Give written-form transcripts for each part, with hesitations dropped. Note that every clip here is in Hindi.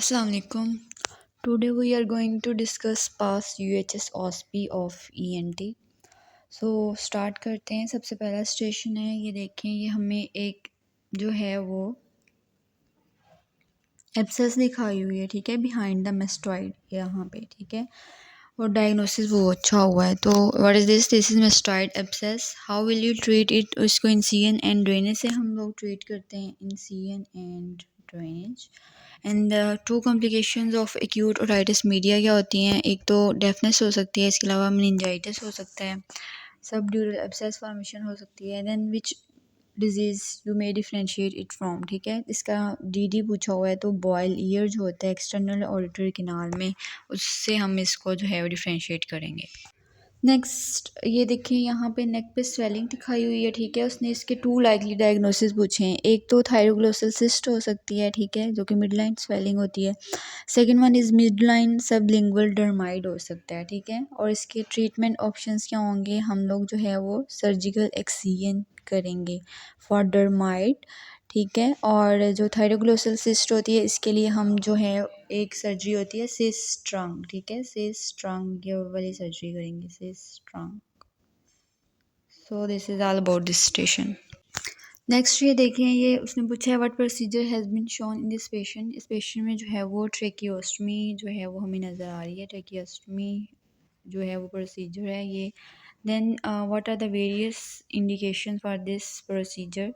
Assalamu alaikum. Today we are going to discuss past UHS OSPI of ENT. So start करते हैं। सबसे पहला स्टेशन है, ये देखें, ये हमें एक जो है वो एब्सेस दिखाई हुई है, ठीक है, बिहाइंड द मेस्टॉइड यहाँ पे, ठीक है, और डायग्नोसिस वो अच्छा हुआ है। तो what is this is mastoid abscess, how will you treat it. इसको इंसिजन एंड ड्रेनेज से हम लोग ट्रीट करते हैं, incision and drainage. And two complications of acute otitis media क्या होती हैं, एक तो डेफनेस हो सकती है, इसके अलावा मेनिंजाइटिस हो सकता है, सब ड्यूरल एब्सेस फॉर्मेशन हो सकती है। Then which disease you may differentiate it from, ठीक है, इसका डी पूछा हुआ है, तो बॉयल ईयर जो होता है एक्सटर्नल ऑडिटरी कैनाल में, उससे हम इसको जो है वो डिफ्रेंशिएट करेंगे। नेक्स्ट ये देखिए, यहाँ पे नेक पे स्वेलिंग दिखाई हुई है, ठीक है, उसने इसके टू लाइकली डायग्नोसिस पूछे हैं, एक तो थायरोग्लोसल सिस्ट हो सकती है, ठीक है, जो कि मिड लाइन स्वेलिंग होती है। Second one is mid line sublingual dermoid हो सकता है, ठीक है, और इसके ट्रीटमेंट ऑप्शंस क्या होंगे, हम लोग जो है वो सर्जिकल एक्सिजन करेंगे फॉर डर्माइड, ठीक है, और जो थायरोग्लोसल सिस्ट होती है इसके लिए हम जो है एक सर्जरी होती है सिस ट्रंक, ठीक है, सिस ट्रंक ये वाली सर्जरी करेंगे, Sistrunk. So this is all about this station. Next ये देखें, ये उसने पूछा है what procedure has been shown in this patient. इस पेशेंट में जो है वो ट्रेकियोस्टमी जो है वो हमें नज़र आ रही है, ट्रेकियोस्टमी जो है वो प्रोसीजर है ये। Then what are the various indication for this procedure.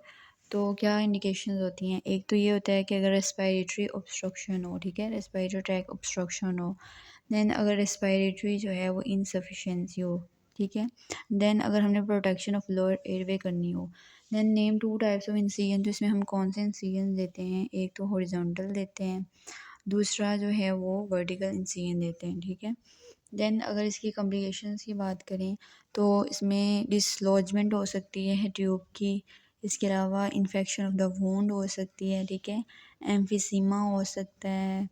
तो क्या इंडिकेशंस होती हैं, एक तो ये होता है कि अगर रेस्पिरेटरी ऑब्स्ट्रक्शन हो, ठीक है, रेस्पिरेटरी ट्रैक ऑब्स्ट्रक्शन हो। देन अगर रेस्पिरेटरी जो है वो इनसफिशेंसी हो, ठीक है। देन अगर हमने प्रोटेक्शन ऑफ लोअर एयरवे करनी हो। Then name two types of incision, तो इसमें हम कौन से इंसिजन देते हैं, एक तो हॉरिजॉन्टल देते हैं, दूसरा जो है वो वर्टिकल इंसिजन देते हैं, ठीक है। देन अगर इसकी कॉम्प्लिकेशंस की बात करें तो इसमें डिसलॉजमेंट हो सकती है ट्यूब की, इसके अलावा इन्फेक्शन ऑफ द वुंड हो सकती है, ठीक है, एम्फिसीमा हो सकता है।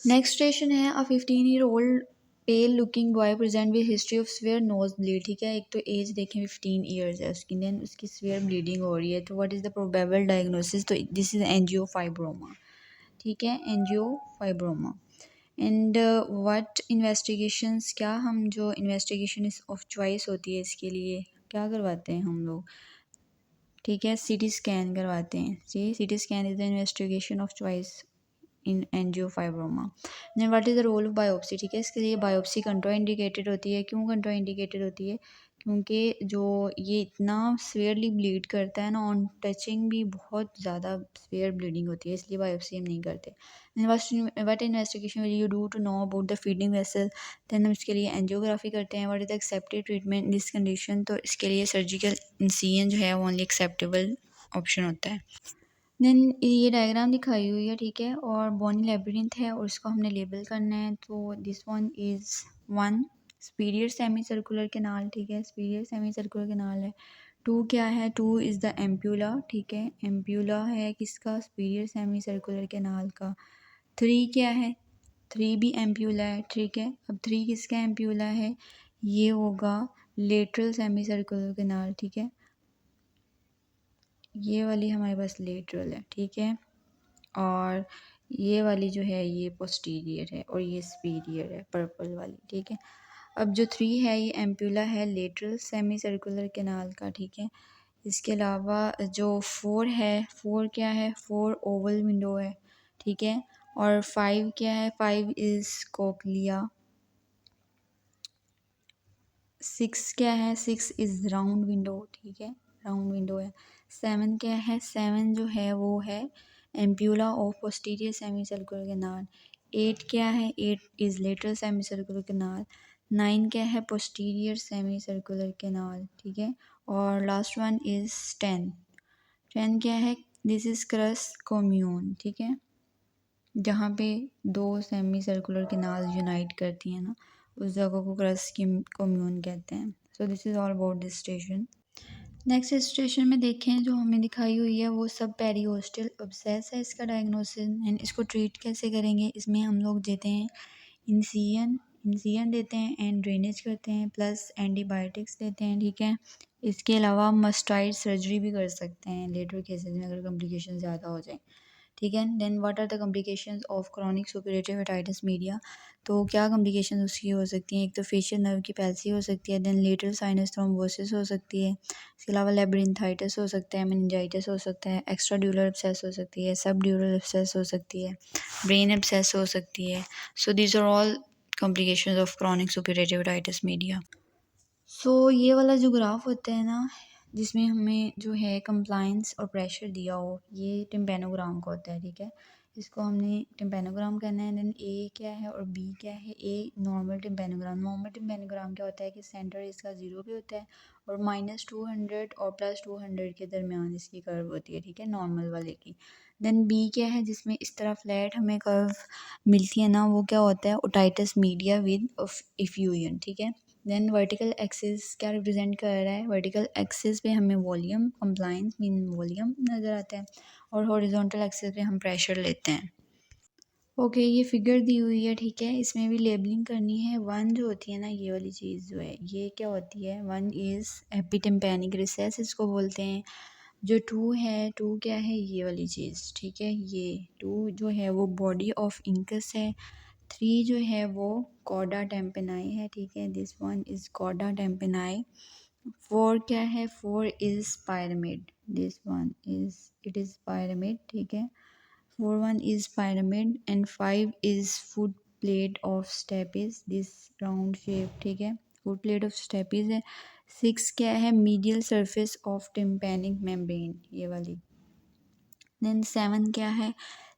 नेक्स्ट स्टेशन है, a 15 year old pale looking boy present with history of severe nose bleed, ठीक है, एक तो एज देखें 15 ईयर्स है उसकी, देन उसकी स्वेयर ब्लीडिंग हो रही है, तो what is the probable diagnosis, तो दिस इज़ एंजियोफाइब्रोमा, ठीक है, एंजियोफाइब्रोमा। एंड व्हाट इन्वेस्टिगेशंस, क्या हम जो इन्वेस्टिगेशन ऑफ चॉइस होती है इसके लिए क्या करवाते हैं हम लोग, ठीक है, सीटी स्कैन करवाते हैं जी, CT scan is the investigation of choice in angiofibroma. Then what is the role of biopsy, ठीक है, इसके लिए बायोप्सी कंट्रा इंडिकेटेड होती है, क्यों कंट्रा इंडिकेटेड होती है, क्योंकि जो ये इतना स्वेयरली ब्लीड करता है ना, ऑन टचिंग भी बहुत ज़्यादा स्वेयर ब्लीडिंग होती है, इसलिए बायोप्सी हम नहीं करते। What investigation will you do to know about the feeding vessel, then हम इसके लिए एंजियोग्राफी करते हैं। What is the accepted treatment in this condition, तो इसके लिए सर्जिकल इंसिजन जो है वो ओनली एक्सेप्टेबल ऑप्शन होता है। देन ये डायग्राम दिखाई हुई है, ठीक है, और बोनी लेबिरिंथ है और इसको हमने लेबल करना है, तो this one is one superior semi circular canal, ठीक है, सुपीरियर सेमी सर्कुलर कैनाल है। टू क्या है, टू इज़ द एम्प्यूला, ठीक है, एम्प्यूला है किसका, सुपीरियर सेमी सर्कुलर कैनाल का। थ्री क्या है, थ्री भी एम्प्यूला है, ठीक है, अब थ्री किसका एम्प्यूला है, ये होगा लेटरल सेमी सर्कुलर कैनाल, ठीक है, ये वाली हमारे पास लेटरल है, ठीक है, और ये वाली जो है ये पोस्टीरियर है और ये सुपीरियर है पर्पल वाली, ठीक है। अब जो थ्री है ये एम्प्यूला है लेटरल सेमी सर्कुलर कैनाल का, ठीक है। इसके अलावा जो फोर है, फोर क्या है, फोर ओवल विंडो है, ठीक है, और फाइव क्या है, फाइव इज़ कोक्लिया। सिक्स क्या है, सिक्स इज़ राउंड विंडो, ठीक है, राउंड विंडो है। सेवन क्या है, सेवन जो है वो है ampulla of posterior semicircular canal. Eight क्या है, eight is lateral semicircular canal. Nine क्या है, पोस्टीरियर सेमी सर्कुलर कैनाल, ठीक है, और last one is ten. Ten क्या है, दिस इज़ क्रस कोम्यून, ठीक है, जहाँ पे दो सेमी सर्कुलर कैनाल यूनाइट करती हैं ना, उस जगह को क्रस कोम्यून कहते हैं। सो this is all about this station. Next station में देखें जो हमें दिखाई हुई है वो सब पेरियोस्टल अब्सेस है, इसका डायग्नोसिस एंड इसको ट्रीट कैसे करेंगे, इसमें हम लोग देते हैं इंसिजन, इंसिजन देते हैं एंड ड्रेनेज करते हैं प्लस एंटीबायोटिक्स देते हैं, ठीक है। इसके अलावा मस्टाइड सर्जरी भी कर सकते हैं लेटर केसेस में अगर कॉम्प्लिकेशन ज़्यादा हो जाए, ठीक है। Then what are the complications of chronic suppurative hepatitis media, तो क्या कॉम्प्लिकेशंस उसकी हो सकती हैं। एक तो फेशियल नर्व की पैल्सी हो सकती है, देन लेटरल साइनस थ्रोम्बोसिस हो सकती है, इसके अलावा लेब्रिंथाइटिस हो सकता है, मेनिंजाइटिस हो सकता है, एक्स्ट्रा ड्यूलर एब्सेस हो सकती है, सब ड्यूलर एब्सेस हो सकती है, ब्रेन एब्सेस हो सकती है। So these are all complications of chronic suppurative hepatitis media. सो ये वाला जो ग्राफ होता है ना, जिसमें हमें जो है कंप्लाइंस और प्रेशर दिया हो, ये टिम्पेनोग्राम का होता है, ठीक है। इसको हमने टिम्पेनोग्राम करना है। देन ए क्या है और बी क्या है। ए नॉर्मल टिम्पेनोग्राम, नॉर्मल टिम्पेनोग्राम क्या होता है कि सेंटर इसका 0 पे होता है और -200 और +200 के दरमियान इसकी कर्व होती है, ठीक है, नॉर्मल वाले की। देन बी क्या है, जिसमें इस तरह फ्लैट हमें कर्व मिलती है ना, वो क्या होता है ओटाइटिस मीडिया विद इफ्यूजन, ठीक है। देन वर्टिकल एक्सिस क्या रिप्रेजेंट कर रहा है, वर्टिकल एक्सिस पे हमें वॉल्यूम, कंप्लाइंस मीन वॉल्यूम नज़र आता है और हॉरिजॉन्टल एक्सिस पे हम प्रेशर लेते हैं। ओके, ये फिगर दी हुई है, ठीक है। इसमें भी लेबलिंग करनी है। वन जो होती है ना, ये वाली चीज़ जो है, ये क्या होती है, वन इज़ एपिटिम्पैनिक रिसेस इसको बोलते हैं। जो टू है, टू क्या है, ये वाली चीज़, ठीक है। ये टू जो है वो बॉडी ऑफ इंकस है। थ्री जो है वो कॉडा टेम्पेनाई है, ठीक है, दिस वन इज़ कॉडा टेम्पेनाई। फोर क्या है, four is pyramid, this one is it is pyramid, ठीक है। Four one is pyramid and five is foot plate of stapes, this round shape, ठीक है, फुट प्लेट ऑफ स्टेपिस है। सिक्स क्या है, medial surface of tympanic membrane, ये वाली। देन सेवन क्या है,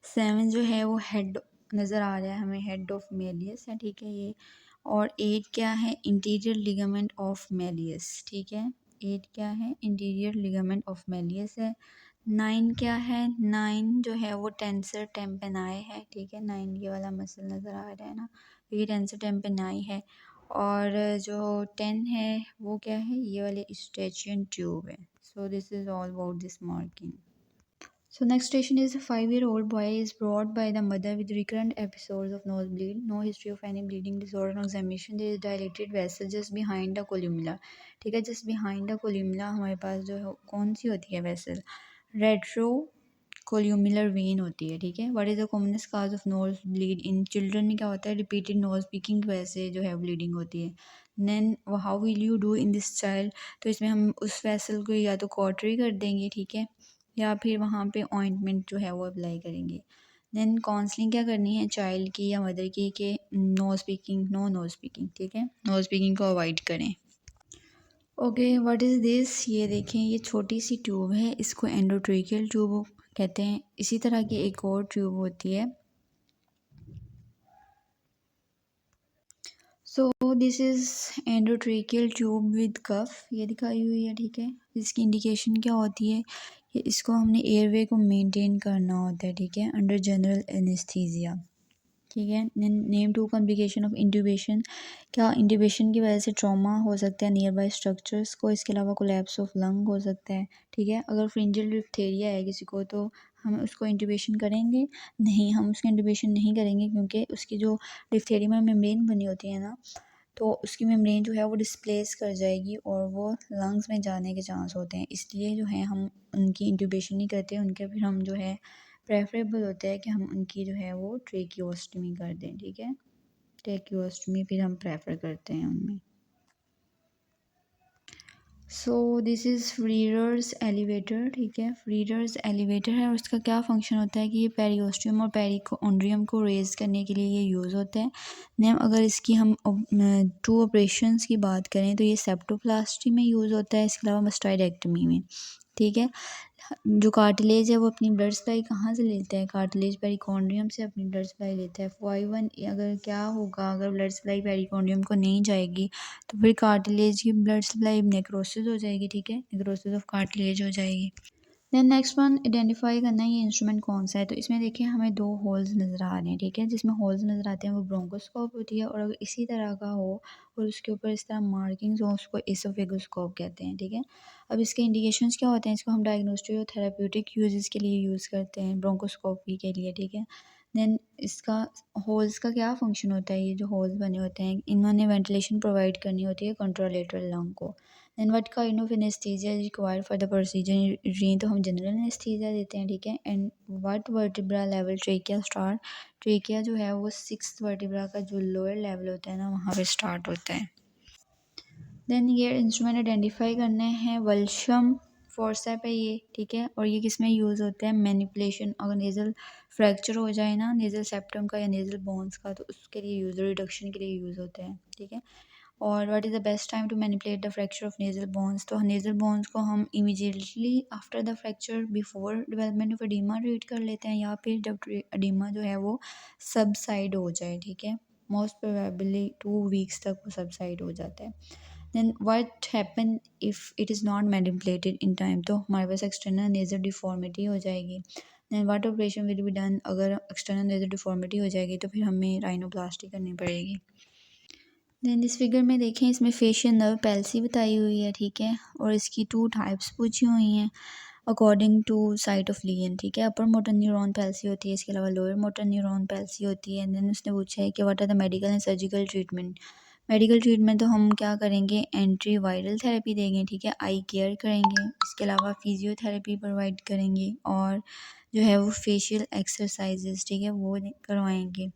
सेवन जो है वो हेड नज़र आ रहा है हमें, हेड ऑफ मेलियस है, ठीक है ये। और एट क्या है, इंटीरियर लिगामेंट ऑफ मेलियस, ठीक है। एट क्या है, इंटीरियर लिगामेंट ऑफ मेलियस है। नाइन क्या है, नाइन जो है वो टेंसर टेम्पेनाई है, ठीक है। नाइन ये वाला मसल नज़र आ रहा है ना, ये टेंसर टेम्पेनाई है। और जो 10 है वो क्या है, ये वाले स्ट्रेचियन ट्यूब है। So this is all about this marking. So next station is a 5-year-old boy is brought by the mother with recurrent episodes of nosebleed, no history of any bleeding disorder. On examination there is dilated vessel just behind the columella, ठीक है। just behind the columella हमारे पास जो है कौन सी होती है वेसल, रेट्रो कोल्यूमिलर वेन होती है, ठीक है। What is the commonest cause of nose bleed in children में क्या होता है, रिपीटेड नोज पिकिंग की वजह से जो है ब्लीडिंग होती है। Then how will you do in this child, तो इसमें हम उस वेसल को या तो कॉटरी कर देंगे, ठीक है, या फिर वहाँ पे ऑइंटमेंट जो है वो अप्लाई करेंगे। देन काउंसलिंग क्या करनी है चाइल्ड की या मदर की कि no speaking, no no speaking, ठीक है, नो स्पीकिंग को अवॉइड करें। ओके, व्हाट इज़ दिस, ये देखें, ये छोटी सी ट्यूब है, इसको एंडोट्रेकियल ट्यूब कहते हैं। इसी तरह की एक और ट्यूब होती है। So this is endotracheal tube with cuff, ये दिखाई हुई है, ठीक है। इसकी इंडिकेशन क्या होती है कि इसको हमने एयरवे को मेंटेन करना होता है, ठीक है, अंडर जनरल एनेस्थीसिया, ठीक है। Name two complication of intubation, क्या इंट्यूबेशन की वजह से ट्रॉमा हो सकता है नियर बाय स्ट्रक्चर्स को, इसके अलावा कोलैप्स ऑफ लंग हो सकता है, ठीक है। अगर फ्रिंजियल डिप्थेरिया है किसी को तो हम उसको इंट्यूबेशन करेंगे नहीं, हम उसको इंट्यूबेशन नहीं करेंगे क्योंकि उसकी जो डिप्थेरिया में मेम्ब्रेन बनी होती है ना, तो उसकी मेम्ब्रेन जो है वो डिस्प्लेस कर जाएगी और वो लंग्स में जाने के चांस होते हैं, इसलिए जो है हम उनकी इंट्यूबेशन नहीं करते, उनके फिर हम जो है प्रेफरेबल होता है कि हम उनकी जो है वो ट्रेकियोस्टमी कर दें, ठीक है। ट्रेकियोस्टमी फिर हम प्रेफर करते हैं उनमें। सो दिस इज़ फ्रीडर्स एलिवेटर, ठीक है, फ्रीडर्स एलिवेटर है और उसका क्या फंक्शन होता है कि ये पेरियोस्टियम और पेरिकोन्ड्रियम को रेज करने के लिए ये यूज़ होता है। नेम अगर इसकी हम टू ऑपरेशंस की बात करें तो ये सेप्टोप्लास्टी में यूज़ होता है, इसके अलावा मस्टाइडेक्टमी में, ठीक है। जो कार्टिलेज है वो अपनी ब्लड सप्लाई कहाँ से लेता है, कार्टिलेज पेरिकोन्ड्रियम से अपनी ब्लड सप्लाई लेता है। Y1 अगर क्या होगा, अगर ब्लड सप्लाई पेरिकोन्ड्रियम को नहीं जाएगी तो फिर कार्टिलेज की ब्लड सप्लाई नेक्रोसिस हो जाएगी, ठीक है, नेक्रोसिस ऑफ कार्टिलेज हो जाएगी। देन नेक्स्ट वन आइडेंटिफाई करना है ये इंस्ट्रूमेंट कौन सा है, तो इसमें देखिए हमें दो होल्स नज़र आ रहे हैं, ठीक है। जिसमें होल्स नज़र आते हैं वो ब्रोंकोस्कोप होती है और अगर इसी तरह का हो और उसके ऊपर इस तरह मार्किंग्स हो उसको एसोफेगोस्कोप कहते हैं, ठीक है। अब इसके इंडिकेशंस क्या होते हैं, इसको हम डायग्नोस्टिक और थेराप्यूटिक यूजेस के लिए यूज़ करते हैं, ब्रोंकोस्कोपी के लिए, ठीक है। देन इसका होल्स का क्या फंक्शन होता है, ये जो होल्स बने होते हैं इन्होंने वेंटिलेशन प्रोवाइड करनी होती है कंट्रोलेटरल लंग को। Then what kind of anaesthesia is required for the procedure, तो हम जनरल एनेस्थीसिया देते हैं, ठीक है। And what vertebra level trachea start, trachea जो है वो 6th वर्टिब्रा का जो लोअर लेवल होता है ना वहाँ पे स्टार्ट होता है। देन ये इंस्ट्रूमेंट आइडेंटिफाई करने हैं, वल्शम फोर्सेप है ये, ठीक है। और ये किस में यूज़ होता है, मैनिपुलेशन, अगर नेज़ल फ्रैक्चर हो जाए ना नेज़ल सेप्टम का या नेज़ल बोन्स का, तो उसके लिए यूज़, रिडक्शन के लिए यूज़ होता है, ठीक है। और what is the best time to manipulate the fracture of nasal bones, तो नेज़ल बोन्स को हम immediately after the fracture before development of oedema treat कर लेते हैं, या फिर जब एडिमा जो है वो सबसाइड हो जाए, ठीक है। मोस्ट प्रोबेबली 2 वीक्स तक वो सबसाइड हो जाता है। Then what happen if it is not manipulated in time, तो हमारे पास एक्सटर्नल नेज़ल डिफॉर्मिटी हो जाएगी। Then what operation will be done, अगर एक्सटर्नल नेज़ल डिफॉर्मिटी हो जाएगी तो फिर हमें राइनोप्लास्टी करनी पड़ेगी। देन इस फिगर में देखें, इसमें फेशियल नर्व पैल्सी बताई हुई है, ठीक है। और इसकी 2 टाइप्स पूछी हुई हैं according to site of lesion, ठीक है। अपर मोटर न्यूरॉन पैल्सी होती है, इसके अलावा लोअर मोटर न्यूरॉन पैल्सी होती है। देन उसने पूछा है कि what are the medical and surgical treatment, medical treatment तो हम क्या करेंगे, एंटी वायरल थेरेपी देंगे, ठीक है, आई केयर करेंगे, इसके अलावा फिजियोथेरेपी प्रोवाइड करेंगे, और जो है वो फेशियल एक्सरसाइजेस, ठीक है, वो करवाएंगे।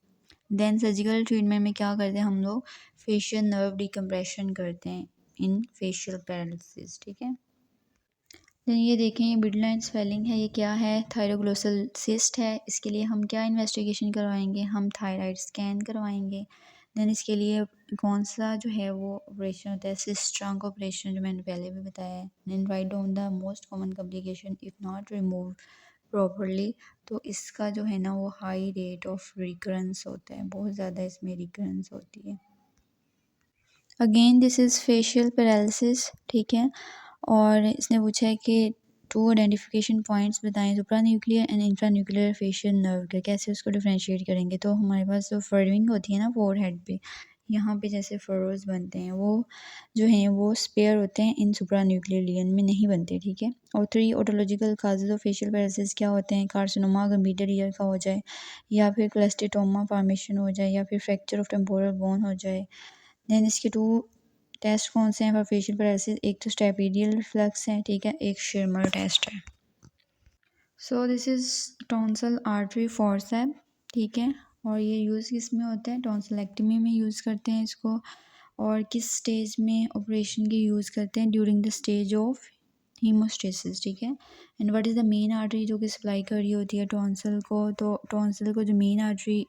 देन सर्जिकल ट्रीटमेंट में क्या करते हैं हम लोग, फेशियल नर्व डिकम्प्रेशन करते हैं इन फेशियल पैरालिसिस, ठीक है। देन ये देखें, ये मिडलाइन स्वेलिंग है, ये क्या है, थायरोग्लोसल सिस्ट है, इसके लिए हम क्या इन्वेस्टिगेशन करवाएंगे, हम थायराइड स्कैन करवाएंगे। देन इसके लिए कौन सा जो है वो ऑपरेशन होता है, सिस्ट ट्रंक ऑपरेशन, जो मैंने पहले भी बताया है। Then write down the most common complication if not remove properly, तो इसका जो है ना वो हाई रेट ऑफ रिकरेंस होता है, बहुत ज़्यादा इसमें रिकरेंस होती है। Again this is facial paralysis, ठीक है। और इसने पूछा है कि 2 आइडेंटिफिकेशन पॉइंट्स बताएं, supra nuclear and infra nuclear facial nerve के, कैसे उसको डिफरेंशिएट करेंगे। तो हमारे पास जो फर्विंग होती है ना फोरहेड पे, यहाँ पे जैसे फरोज बनते हैं, वो जो हैं वो स्पेयर होते हैं, इन सुप्रा न्यूक्लियर लियन में नहीं बनते, ठीक है। और 3 ऑटोलॉजिकल काजेज ऑफ फेशियल पैरालिसिस क्या होते हैं, कार्सिनोमा गंभीर ईयर का हो जाए, या फिर क्लस्टेटोमा फॉर्मेशन हो जाए, या फिर फ्रैक्चर ऑफ टेम्पोरल बोन हो जाए। देन इसके 2 टेस्ट कौन से हैं फॉर फेशियल पैरालिसिस, एक तो स्टेपिडियल रिफ्लेक्स है, ठीक है, एक शिरमर टेस्ट है। So this is tonsil artery forcep, ठीक है। और ये यूज़ किस में होता है, टॉन्सिलेक्टमी में यूज़ करते हैं इसको। और किस स्टेज में ऑपरेशन की यूज़ करते हैं, during the stage of haemostasis, ठीक है। And what is the main artery जो कि सप्लाई कर रही होती है टॉन्सल को, तो टॉन्सल को जो मेन आर्टरी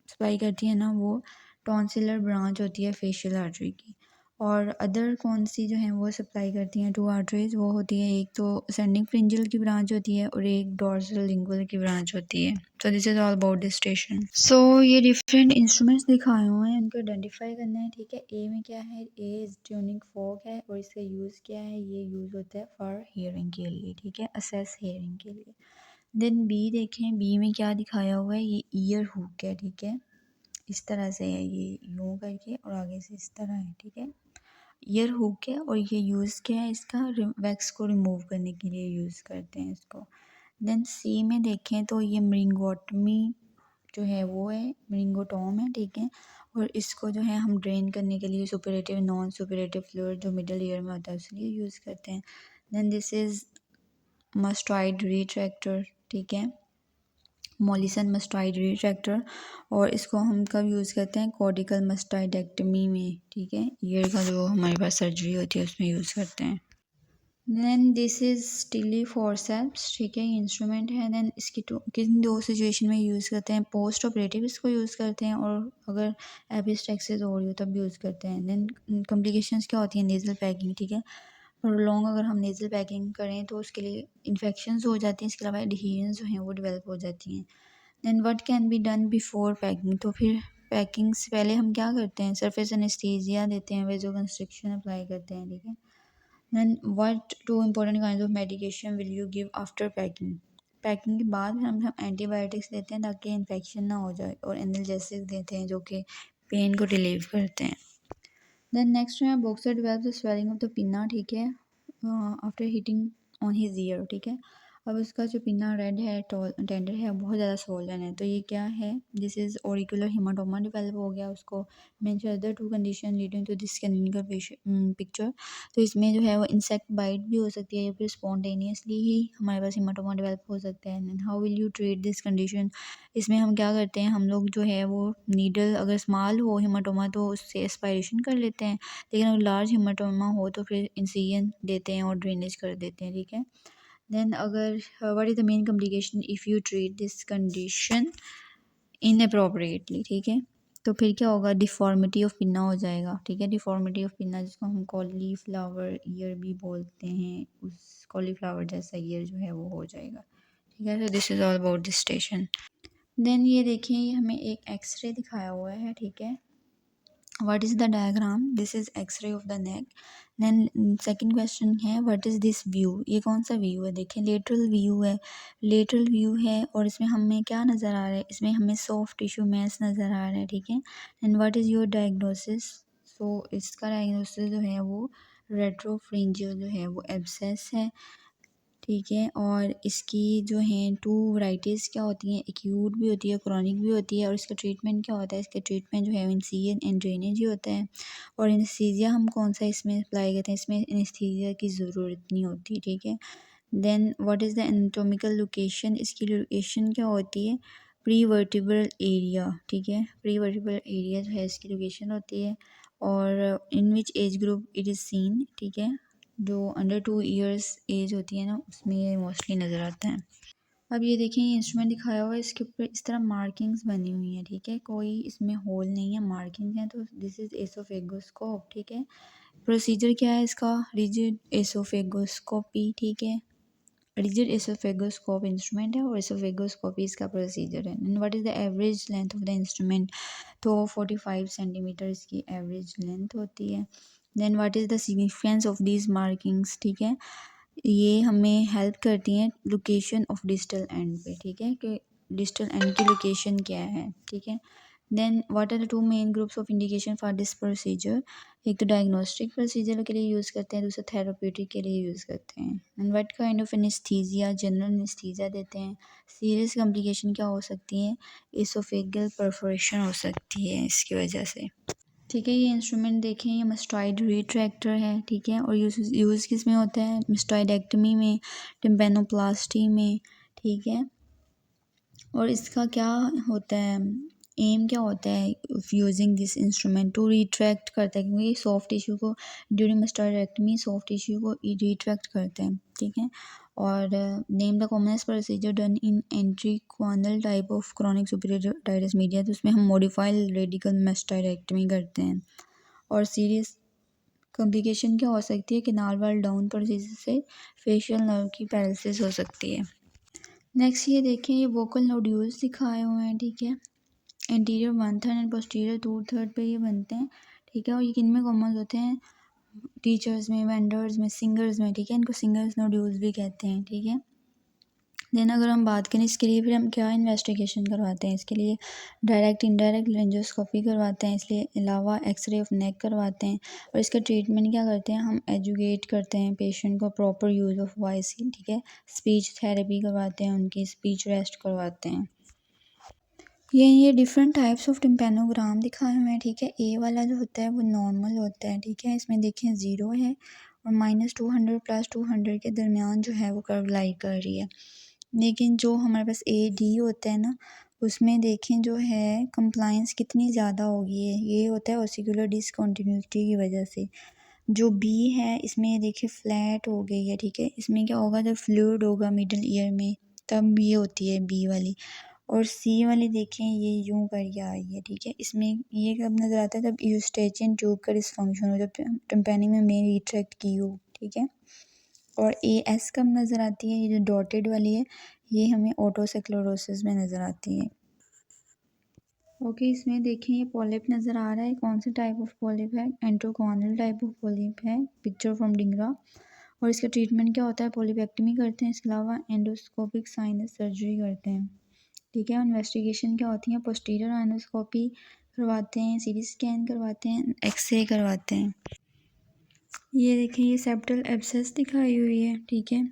सप्लाई करती है ना वो टॉन्सिलर ब्रांच होती है फेशियल आर्टरी की। और अदर कौन सी जो हैं वो सप्लाई करती हैं 2 आर्टरीज, वो होती है एक तो असेंडिंग फ्रिंजल की ब्रांच होती है और एक डॉर्सल लिंगुअल की ब्रांच होती है। So this is all about this station. So ये डिफरेंट इंस्ट्रूमेंट्स दिखाए हुए हैं, इनको आइडेंटिफाई करना है, ठीक है। ए में क्या है, ए इज ट्यूनिंग फोक है, और इसका यूज़ क्या है, ये यूज़ होता है फॉर हियरिंग के लिए, ठीक है, असेस हियरिंग के लिए। देन बी देखें, बी में क्या दिखाया हुआ है, ये ईयर हुक है, ठीक है, इस तरह से है, ये यूँ करके और आगे से इस तरह है, ठीक है। ईयर हुक है, और ये यूज़ क्या है, इसका वैक्स को रिमूव करने के लिए यूज़ करते हैं इसको। देन सी में देखें तो ये मरिंगोटमी जो है वो है, मरिंगोटॉम है, ठीक है। और इसको जो है हम ड्रेन करने के लिए सुपरेटिव नॉन सुपरेटिव फ्लूइड जो मिडल ईयर में होता है उसके लिए यूज़ करते हैं। देन दिस इज़ मस्टॉइड रिट्रैक्टर, ठीक है, मोलिसन मस्टॉइड रिट्रैक्टर। और इसको हम कब यूज़ करते हैं, कॉर्टिकल मस्टॉइडेक्टमी में, ठीक है, ईयर का जो हमारे पास सर्जरी होती है उसमें यूज़ करते हैं। Then this is Stille forceps, ठीक है, ये इंस्ट्रूमेंट है। देन इसकी किन 2 सिचुएशन में यूज़ करते हैं, पोस्ट ऑपरेटिव इसको यूज़ करते हैं, और अगर एपिस्टेक्सिस हो रही हो तब यूज़ करते हैं। देन कॉम्प्लिकेशंस क्या होती हैं, नेज़ल पैकिंग, ठीक है, और लॉन्ग अगर हम नेज़ल पैकिंग करें तो उसके लिए इन्फेक्शंस हो जाती हैं, इसके अलावा एडहेरेंस जो हैं वो डेवलप हो जाती हैं। Then what can be done before packing, तो फिर पैकिंग से पहले हम क्या करते हैं, सरफेस एनेस्थीसिया देते हैं, वेज़ोकंस्ट्रिक्शन अप्लाई करते हैं, ठीक है। Then what 2 important kinds of medication will you give after packing, packing के बाद हम एंटीबायोटिक्स देते हैं ताकि इन्फेक्शन ना हो जाए, और एनाल्जेसिक देते हैं जो कि पेन को रिलीव करते हैं। देन नेक्स्ट है boxer develop the swelling of the pinna, ठीक है, after hitting on his ear, ठीक है। अब उसका जो पिन्ना रेड है, टेंडर है, बहुत ज़्यादा स्वोलन है। तो ये क्या है, this is auricular haematoma develop हो गया उसको। Mention other two condition leading to this clinical picture. तो इसमें जो है वो इंसेक्ट बाइट भी हो सकती है या फिर स्पॉन्टेनियसली ही हमारे पास हेमाटोमा डेवलप हो सकता है। And how will you treat this condition, इसमें हम क्या करते हैं, हम लोग जो है वो नीडल, अगर स्मॉल हो हेमाटोमा तो उससे एस्पायरेशन कर लेते हैं, लेकिन अगर लार्ज हेमाटोमा हो तो फिर इंसिजन देते हैं और ड्रेनेज कर देते हैं, ठीक है। देन अगर what is the main complication if you treat this condition inappropriately, ठीक है। तो फिर क्या होगा, डिफॉर्मिटी ऑफ पिन्ना हो जाएगा, ठीक है। डिफॉर्मिटी ऑफ पिन्ना जिसको हम कॉलीफ्लावर ईयर भी बोलते हैं, उस कॉलीफ्लावर जैसा ईयर जो है वो हो जाएगा, ठीक है। तो this is all about this station. देन ये देखिए, ये हमें एक एक्सरे दिखाया हुआ है, ठीक है। What is the diagram, this is X ray of the neck. Then second question है व्हाट इज़ दिस व्यू, ये कौन सा व्यू है, देखें लेटरल व्यू है। लेटरल व्यू है और इसमें हमें क्या नज़र आ रहा है, इसमें हमें सॉफ्ट टिश्यू मैस नज़र आ रहा है, ठीक है। And what is your diagnosis, so इसका डायग्नोसिस जो है वो रेट्रोफ्रिंजियल जो है वो एब्सेस है, ठीक है। और इसकी जो हैं टू वैराइटीज़ क्या होती हैं, एक्यूट भी होती है, क्रॉनिक भी होती है। और इसका ट्रीटमेंट क्या होता है, इसका ट्रीटमेंट जो है इंसिजन एंड ड्रेनेज ही होता है। और एनेस्थीसिया हम कौन सा इसमें अप्लाई करते हैं, इसमें एनेस्थीसिया की ज़रूरत नहीं होती, ठीक है। Then what is the anatomical location, इसकी लोकेशन क्या होती है, प्री वर्टिब्रल एरिया, ठीक है। प्री वर्टिब्रल एरिया जो है इसकी लोकेशन होती है। और in which age group it is seen, ठीक है। जो अंडर 2 इयर्स एज होती है ना, उसमें ये मोस्टली नज़र आता है। अब ये देखें, ये इंस्ट्रूमेंट दिखाया हुआ है, इसके ऊपर इस तरह मार्किंग्स बनी हुई हैं, ठीक है। कोई इसमें होल नहीं है, मार्किंग है। तो दिस इज़ एसोफेगोस्कोप, ठीक है। प्रोसीजर क्या है इसका, रिजिड एसोफेगोस्कोपी, ठीक है। रिजिड एसोफेगोस्कोप इंस्ट्रूमेंट है और एसोफेगोस्कोपी इसका प्रोसीजर है। And what is the average length of the instrument, तो 45 सेंटीमीटर इसकी एवरेज लेंथ होती है। Then what is the significance of these markings, ठीक है। ये हमें हेल्प करती हैं लोकेशन ऑफ डिजिटल एंड पे, ठीक है, कि डिजिटल एंड की लोकेशन क्या है, ठीक है। Then what are the two main groups of indication for this procedure, एक तो डायग्नोस्टिक प्रोसीजर के लिए यूज़ करते हैं, दूसरा थेराप्यूटिक के लिए यूज़ करते हैं। And what kind of anaesthesia, general anaesthesia देते हैं। सीरियस कॉम्प्लिकेशन क्या हो सकती है, एसोफेगल परफोरेशन हो सकती है इसकी वजह से, ठीक है। ये इंस्ट्रूमेंट देखें, ये मस्टॉइड रिट्रैक्टर है, ठीक है। और यूज़ किस में होता है, मस्टॉइडेक्टमी में, टिम्पेनोप्लास्टी में, ठीक है। और इसका क्या होता है, एम क्या होता है using this instrument, to retract करता है, क्योंकि सॉफ्ट टिश्यू को ड्यूरिंग मस्टॉइडेक्टमी सॉफ्ट टिश्यू को रिट्रैक्ट करते हैं, ठीक है। और name the commonest procedure done in atticoantral type of chronic suppurative otitis media, तो उसमें हम मॉडिफाइड रेडिकल मस्टॉइडेक्टमी करते हैं। और सीरियस कॉम्प्लिकेशन क्या हो सकती है, किनार वाल डाउन प्रोसीजर से फेशियल नर्व की पैरालिसिस हो सकती है। नेक्स्ट ये देखें, ये वोकल नोड्यूल्स दिखाए हुए हैं, ठीक है। इंटीरियर 1/3 एंड पोस्टीरियर 2/3 पे ये बनते हैं, ठीक है। और ये किन में कॉमन होते हैं, टीचर्स में, वेंडर्स में, सिंगर्स में, ठीक है। इनको सिंगर्स नोड्यूल्स भी कहते हैं, ठीक है। देन अगर हम बात करें इसके लिए, फिर हम क्या इन्वेस्टिगेशन करवाते हैं, इसके लिए डायरेक्ट इंडायरेक्ट लेंजोस्कोपी करवाते हैं, इसलिए अलावा एक्सरे ऑफ नेक करवाते हैं। और इसका ट्रीटमेंट क्या करते हैं, हम एजुकेट करते हैं पेशेंट को प्रॉपर यूज़ ऑफ वॉइस की, ठीक है। स्पीच थेरेपी करवाते हैं, उनकी स्पीच रेस्ट करवाते हैं। ये डिफरेंट टाइप्स ऑफ टिम्पेनोग्राम दिखाए हुए हैं, ठीक है। ए वाला जो होता है वो नॉर्मल होता है, ठीक है। इसमें देखें 0 है और -200 +200 के दरमियान जो है वो कर्व लाई कर रही है। लेकिन जो हमारे पास ए डी होता है ना, उसमें देखें जो है कंप्लाइंस कितनी ज़्यादा होगी है, ये होता है ऑसिकुलर डिसकंटिन्यूटी की वजह से। जो बी है इसमें ये देखिए फ्लैट हो गई है, ठीक है। इसमें क्या होगा, जब फ्लूइड होगा मिडल ईयर में तब ये होती है बी वाली। और सी वाली देखें ये यूं करके आ रही है, ठीक है। इसमें ये कब नज़र आता है, जब यूस्टेचियन ट्यूब का डिसफंक्शन हो, जब टिम्पैनी में मेन रिट्रैक्ट की हो, ठीक है। और ए एस कब नज़र आती है, ये जो डॉटेड वाली है ये हमें ऑटोसेक्लोरोसिस में नज़र आती है। ओके, इसमें देखें ये पॉलिप नज़र आ रहा है, कौन सा टाइप ऑफ पॉलिप है, एंट्रोकॉनल टाइप ऑफ पॉलिप है, पिक्चर फ्रॉम डिंगरा। और इसका ट्रीटमेंट क्या होता है, पॉलिपेक्टमी करते हैं, इसके अलावा एंडोस्कोपिक साइनस सर्जरी करते हैं, ठीक है। इन्वेस्टिगेशन क्या होती है, पोस्टीरियर एंडोस्कोपी करवाते हैं, सीटी स्कैन करवाते हैं, एक्सरे करवाते हैं। ये देखें, ये सेप्टल एब्सेस दिखाई हुई है, ठीक है।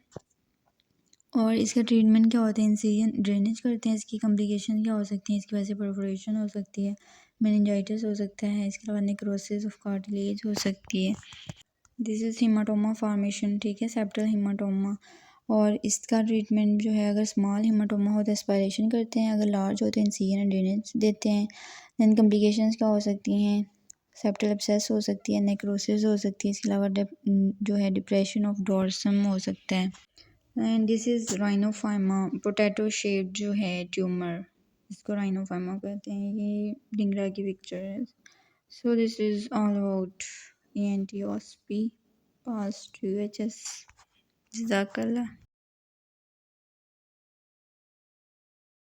और इसका ट्रीटमेंट क्या होता है, इंसिजन ड्रेनेज करते हैं, इसकी कॉम्प्लिकेशन क्या हो सकती हैं, इसकी वजह से परफोरेशन हो सकती है, मेनिंजाइटिस हो सकता है, इसके अलावा नेक्रोसिस ऑफ कार्टिलेज हो सकती है। दिस इज़ हीमाटोमा फॉर्मेशन, ठीक है, सेप्टल हीमाटोमा। और इसका ट्रीटमेंट जो है, अगर स्मॉल हीमाटोमा हो तो एस्पायरेशन करते हैं, अगर लार्ज हो तो इंसिजन एंड ड्रेनेज देते हैं। दैन कॉम्प्लिकेशंस क्या हो सकती हैं, सेप्टल एब्सेस हो सकती है, नेक्रोसिस हो सकती है, इसके अलावा जो है डिप्रेशन ऑफ डोर्सम हो सकता है। And this is rhinophyma, potato shaped जो है ट्यूमर, इसको राइनोफाइमा कहते हैं। ये डिंगरा की पिक्चर है। So this is all about ENT OSP pass to UHS. जज़ाकल्लाह।